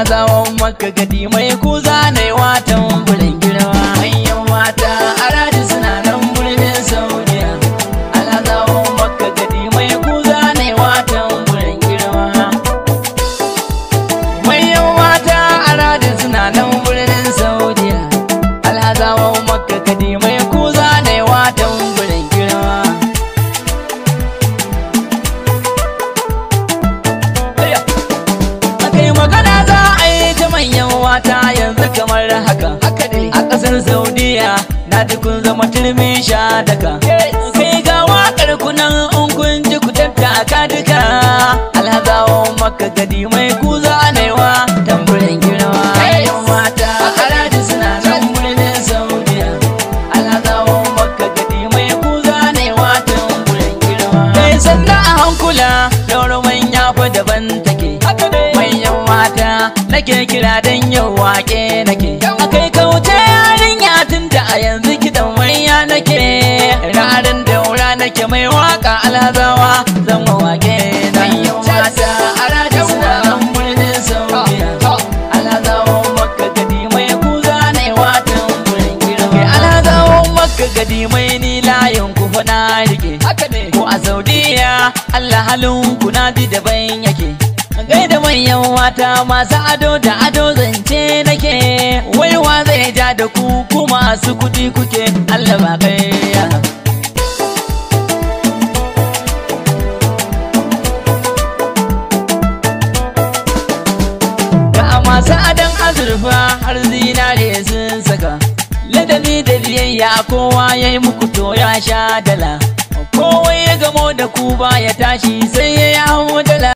alhazawon Makka gadi mai ku zanai watan bulan girma. Manyan mata aradi suna nan birnin Saudiya. Alhazawon Makka gadi mai ku zanai watan bulan girma. Manyan mata aradi suna nan birnin Saudiya. Alhazawon Makka gadi mai ku zanai watan bulan girma. Magana za a yi ta manyan wata yanzu kamar haka a ƙasar Saudiya na ji kun zama turmin sha daka. Kai ga waƙar kunan in kun ji ku tattaka duka. Alhazawon Makka gadi mai ku zanewa tamburin girma. Manyan mata alhaji suna nan birnin Saudiya. Alhazawon Makka gadi mai ku zanewa tamburin girma. Kai sannan a hankula daura manya fa daban take. Mata nake kira dan yau wake nake akai kauce yarinya tunda a yanzu kidan manya nake rarin daura nake mai waka alhazawa zan wake na yau mata araji suna nan birnin Saudiya. Alhazawan Makka gadi mai ku zane watan burin girma. Alhazawan Makka gadi mai ni layin ku fa na rike ko a Saudiya Allah halin ku na ji daban yake. Gaida manyan mata masu ado da ado zance nake. Waiwa zai ja da ku kuma su kudi kuke Allah ba kaiya. Ga masu adon azurfa har zinare sun saka. Ladabi da biyayya kowa ya yi muku to ya sha dala. Kowai ya gamo da ku ba ya tashi sai ya yi